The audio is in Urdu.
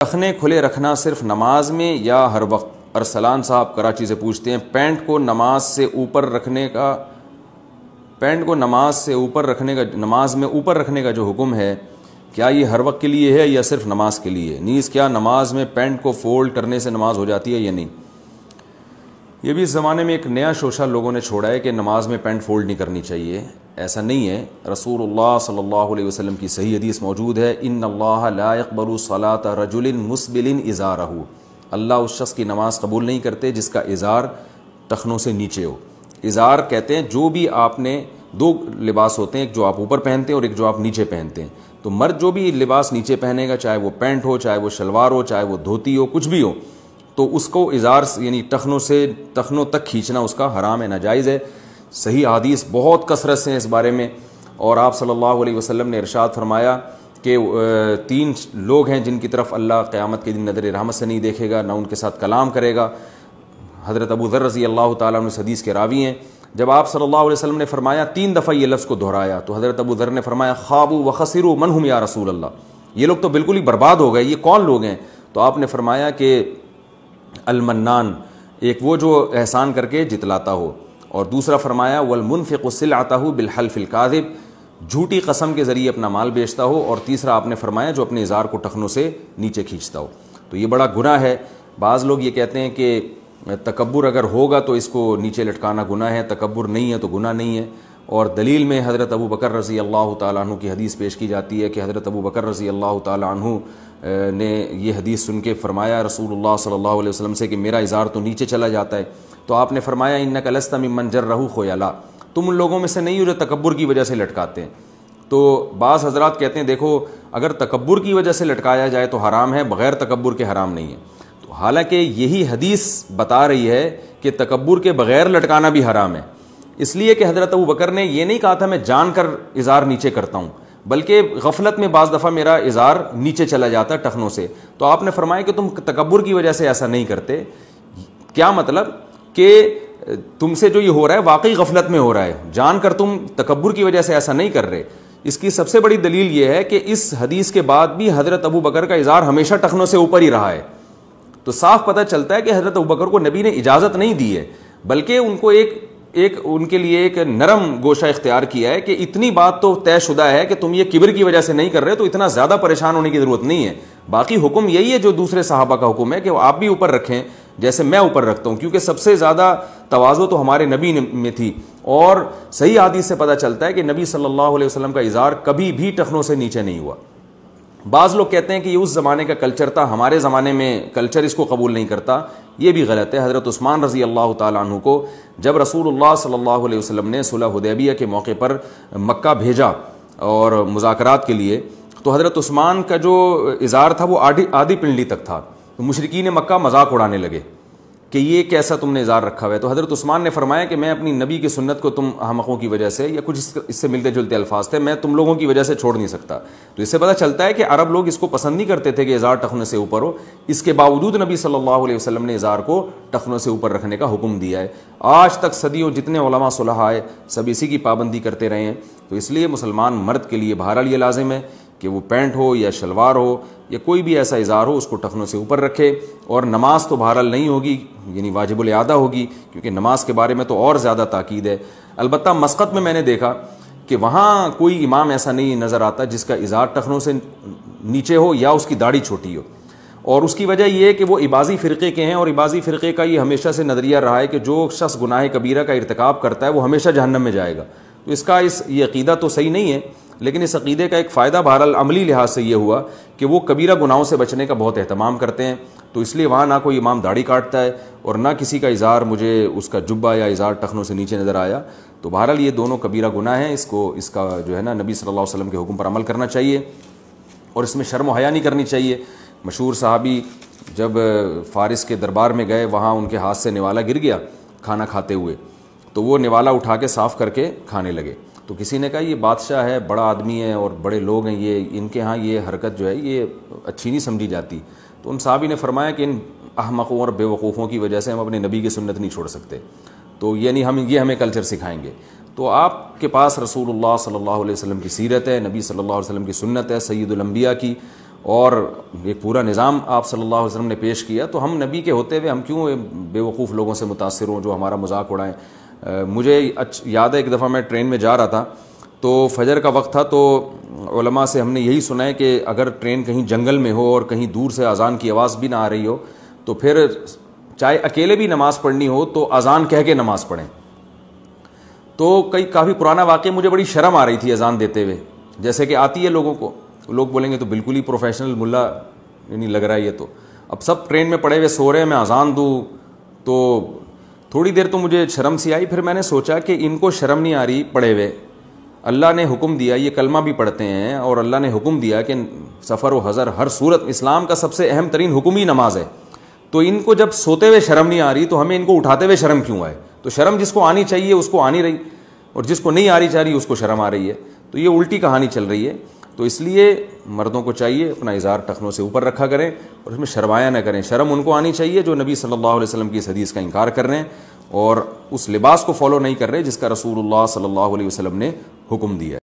ٹخنے کھلے رکھنا صرف نماز میں یا ہر وقت؟ ارسلان صاحب کراچی سے پوچھتے ہیں پینٹ کو نماز میں اوپر رکھنے کا جو حکم ہے کیا یہ ہر وقت کے لیے ہے یا صرف نماز کے لیے؟ نیز کیا نماز میں پینٹ کو فولڈ کرنے سے نماز ہو جاتی ہے یا نہیں؟ یہ بھی اس زمانے میں ایک نیا شوشہ لوگوں نے چھوڑا ہے کہ نماز میں پینٹ فولڈ نہیں کرنی چاہیے. ایسا نہیں ہے. رسول اللہ صلی اللہ علیہ وسلم کی صحیح حدیث موجود ہے، ان اللہ لا يقبل صلاة رجل مسبل ازارہ، اللہ اس شخص کی نماز قبول نہیں کرتے جس کا ازار ٹخنوں سے نیچے ہو. ازار کہتے ہیں جو بھی آپ نے دو لباس ہوتے ہیں، ایک جو آپ اوپر پہنتے ہیں اور ایک جو آپ نیچے پہنتے ہیں. تو مرد جو بھی لباس نیچے پہنے گا، چاہے وہ پینٹ ہو، چاہے وہ شلوار ہو، چاہے وہ دھوتی ہو، کچھ بھی ہو، تو اس کو ازار یعنی ٹخنوں تک کھینچنا اس کا حرام ہے، ناجائز ہے. صحیح حدیث بہت کثرت سے ہیں اس بارے میں. اور آپ صلی اللہ علیہ وسلم نے ارشاد فرمایا کہ 3 لوگ ہیں جن کی طرف اللہ قیامت کے دن نظر رحمت سے نہیں دیکھے گا، نہ ان کے ساتھ کلام کرے گا. حضرت ابو ذر رضی اللہ تعالیٰ عنہ اس حدیث کے راوی ہیں. جب آپ صلی اللہ علیہ وسلم نے فرمایا 3 دفعہ یہ لفظ کو دہرایا تو حضرت ابو ذر نے فرمایا خابوا وخسروا من هم یا رسول اللہ، یہ لوگ تو بالکل ہی برباد ہو گئے، یہ کون لوگ ہیں؟ تو آپ نے فرمایا کہ المنان، ایک وہ جو احسان کر کے جتلاتا ہو، اور دوسرا فرمایا والمنفق سلعتہ بالحلف الکاذب، جھوٹی قسم کے ذریعے اپنا مال بیچتا ہو، اور تیسرا آپ نے فرمایا جو اپنے ازار کو ٹخنوں سے نیچے کھینچتا ہو. تو یہ بڑا گناہ ہے. بعض لوگ یہ کہتے ہیں کہ تکبر اگر ہوگا تو اس کو نیچے لٹکانا گناہ ہے، تکبر نہیں ہے تو گناہ نہیں ہے. اور دلیل میں حضرت ابو بکر رضی اللہ تعالیٰ عنہ کی حدیث پیش کی جاتی ہے کہ حضرت ابو بکر رضی اللہ تعالیٰ عنہ نے یہ حدیث سن کے فرمایا رسول اللہ صلی اللہ علیہ وسلم سے کہ میرا ازار تو نیچے چلا جاتا ہے. تو آپ نے فرمایا انک لست ممن جرہ خیلا، تم ان لوگوں میں سے نہیں ہو جو تکبر کی وجہ سے لٹکاتے ہیں. تو بعض حضرات کہتے ہیں دیکھو اگر تکبر کی وجہ سے لٹکایا جائے تو حرام ہے، بغیر تکبر کے حرام نہیں ہے. تو حالانکہ یہی حدیث بتا رہی ہے کہ تکبر کے بغیر لٹکانا بھی حرام ہے، اس لیے کہ حضرت ابو بکر نے یہ نہیں کہا تھا میں جان کر ازار نیچے کرتا ہوں، بلکہ غفلت میں بعض دفعہ میرا ازار نیچے چلا جاتا ہے ٹخنوں سے. تو آپ نے فرمایا کہ تم تکبر کی وجہ سے ایسا نہیں کرتے. کیا مطلب کہ تم سے جو یہ ہو رہا ہے واقعی غفلت میں ہو رہا ہے، جان کر تم تکبر کی وجہ سے ایسا نہیں کر رہے. اس کی سب سے بڑی دلیل یہ ہے کہ اس حدیث کے بعد بھی حضرت ابو بکر کا ازار ہمیشہ ٹخنوں سے اوپر ہی رہا ہے. تو صاف پتہ چلتا ہے کہ حضرت ابو بکر کو نبی نے اجازت نہیں دی ہے، بلکہ ان کو ان کے لیے ایک نرم گوشہ اختیار کیا ہے کہ اتنی بات تو طے شدہ ہے کہ تم یہ کبر کی وجہ سے نہیں کر رہے تو اتنا زیادہ پریشان ہونے کی ضرورت نہیں ہے. باقی حکم یہی ہے جو دوسرے صحابہ کا حکم ہے کہ وہ آپ بھی اوپر رکھیں جیسے میں اوپر رکھتا ہوں، کیونکہ سب سے زیادہ تواضع تو ہمارے نبی میں تھی. اور صحیح حدیث سے پتہ چلتا ہے کہ نبی صلی اللہ علیہ وسلم کا ازار کبھی بھی ٹخنوں سے نیچے نہیں ہوا. بعض لوگ کہتے ہیں کہ یہ اس زمانے کا کلچر تھا، ہمارے زمانے میں کلچر اس کو قبول نہیں کرتا. یہ بھی غلط ہے. حضرت عثمان رضی اللہ تعالیٰ عنہ کو جب رسول اللہ صلی اللہ علیہ وسلم نے صلح حدیبیہ کے موقع پر مکہ بھیجا اور مذاکرات کے لیے، تو حضرت عثمان کا جو ازار تھا وہ آدھی پنڈلی تک تھا. تو مشرکین مکہ مذاق اڑانے لگے کہ یہ کیسا تم نے ازار رکھا ہوا ہے. تو حضرت عثمان نے فرمایا کہ میں اپنی نبی کی سنت کو تم احمقوں کی وجہ سے، یا کچھ اس سے ملتے جلتے الفاظ تھے، میں تم لوگوں کی وجہ سے چھوڑ نہیں سکتا. تو اس سے پتہ چلتا ہے کہ عرب لوگ اس کو پسند نہیں کرتے تھے کہ ازار ٹخنوں سے اوپر ہو. اس کے باوجود نبی صلی اللہ علیہ وسلم نے ازار کو ٹخنوں سے اوپر رکھنے کا حکم دیا ہے. آج تک صدیوں جتنے علماء صلحاء آئے سب اسی کی پابندی کرتے رہے ہیں. تو اس لیے مسلمان مرد کے لیے بہرحال یہ لازم ہے کہ وہ پینٹ ہو یا شلوار ہو یا کوئی بھی ایسا ازار ہو اس کو ٹخنوں سے اوپر رکھے. اور نماز تو بہرحال نہیں ہوگی، یعنی واجب الاعادہ ہوگی، کیونکہ نماز کے بارے میں تو اور زیادہ تاکید ہے. البتہ مسقط میں نے دیکھا کہ وہاں کوئی امام ایسا نہیں نظر آتا جس کا ازار ٹخنوں سے نیچے ہو یا اس کی داڑھی چھوٹی ہو. اور اس کی وجہ یہ ہے کہ وہ عباضی فرقے کے ہیں، اور عباضی فرقے کا یہ ہمیشہ سے نظریہ رہا ہے کہ جو شخص گناہ کبیرہ کا ارتکاب کرتا ہے وہ ہمیشہ جہنم میں جائے گا. تو اس کا یہ عقیدہ تو صحیح نہیں ہے، لیکن اس عقیدے کا ایک فائدہ بہرحال عملی لحاظ سے یہ ہوا کہ وہ کبیرہ گناہوں سے بچنے کا بہت اہتمام کرتے ہیں. تو اس لیے وہاں نہ کوئی امام داڑھی کاٹتا ہے اور نہ کسی کا ازار مجھے اس کا جبہ یا ازار ٹخنوں سے نیچے نظر آیا. تو بہرحال یہ دونوں کبیرہ گناہ ہیں. اس کا جو ہے نا نبی صلی اللہ علیہ وسلم کے حکم پر عمل کرنا چاہیے اور اس میں شرم و حیا نہیں کرنی چاہیے. مشہور صحابی جب فارس کے دربار میں گئے، وہاں ان کے ہاتھ سے نوالا گر گیا کھانا کھاتے ہوئے، تو وہ نوالا اٹھا کے صاف کر کے کھانے لگے. تو کسی نے کہا یہ بادشاہ ہے، بڑا آدمی ہے اور بڑے لوگ ہیں، یہ ان کے ہاں یہ حرکت جو ہے یہ اچھی نہیں سمجھی جاتی. تو ان صحابی نے فرمایا کہ ان احمقوں اور بے وقوفوں کی وجہ سے ہم اپنے نبی کی سنت نہیں چھوڑ سکتے، تو یعنی ہمیں کلچر سکھائیں گے. تو آپ کے پاس رسول اللہ صلی اللہ علیہ وسلم کی سیرت ہے، نبی صلی اللہ علیہ وسلم کی سنت ہے، سید الانبیاء کی، اور ایک پورا نظام آپ صلی اللہ علیہ وسلم نے پیش کیا، تو ہم نبی کے ہوتے ہوئے ہم کیوں بے وقوف لوگوں سے متاثر ہوں جو ہمارا مذاق اڑائیں؟ مجھے یاد ہے ایک دفعہ میں ٹرین میں جا رہا تھا، تو فجر کا وقت تھا، تو علماء سے ہم نے یہی سنا ہے کہ اگر ٹرین کہیں جنگل میں ہو اور کہیں دور سے اذان کی آواز بھی نہ آ رہی ہو تو پھر چاہے اکیلے بھی نماز پڑھنی ہو تو اذان کہہ کے نماز پڑھیں۔ تو کافی پرانا واقعہ، مجھے بڑی شرم آ رہی تھی اذان دیتے ہوئے، جیسے کہ آتی ہے لوگوں کو، لوگ بولیں گے تو بالکل ہی پروفیشنل ملا نہیں لگ رہا ہے یہ، تو اب سب ٹرین میں پڑے ہوئے سو رہے ہیں، میں اذان دوں تو تھوڑی دیر تو مجھے شرم سی آئی، پھر میں نے سوچا کہ ان کو شرم نہیں آ رہی پڑے ہوئے، اللہ نے حکم دیا، یہ کلمہ بھی پڑھتے ہیں اور اللہ نے حکم دیا کہ سفر و حضر ہر صورت اسلام کا سب سے اہم ترین حکم ہی نماز ہے، تو ان کو جب سوتے ہوئے شرم نہیں آ رہی تو ہمیں ان کو اٹھاتے ہوئے شرم کیوں آئے؟ تو شرم جس کو آنی چاہیے اس کو آ نہیں رہی، اور جس کو نہیں آ رہی چاہ رہی اس کو شرم آ رہی ہے، تو یہ الٹی کہانی چل رہی ہے۔ تو اس لیے مردوں کو چاہیے اپنا ازار ٹخنوں سے اوپر رکھا کریں اور اس میں شرمایا نہ کریں، شرم ان کو آنی چاہیے جو نبی صلی اللہ علیہ وسلم کی اس حدیث کا انکار کر رہے ہیں اور اس لباس کو فالو نہیں کر رہے جس کا رسول اللہ صلی اللہ علیہ وسلم نے حکم دیا ہے۔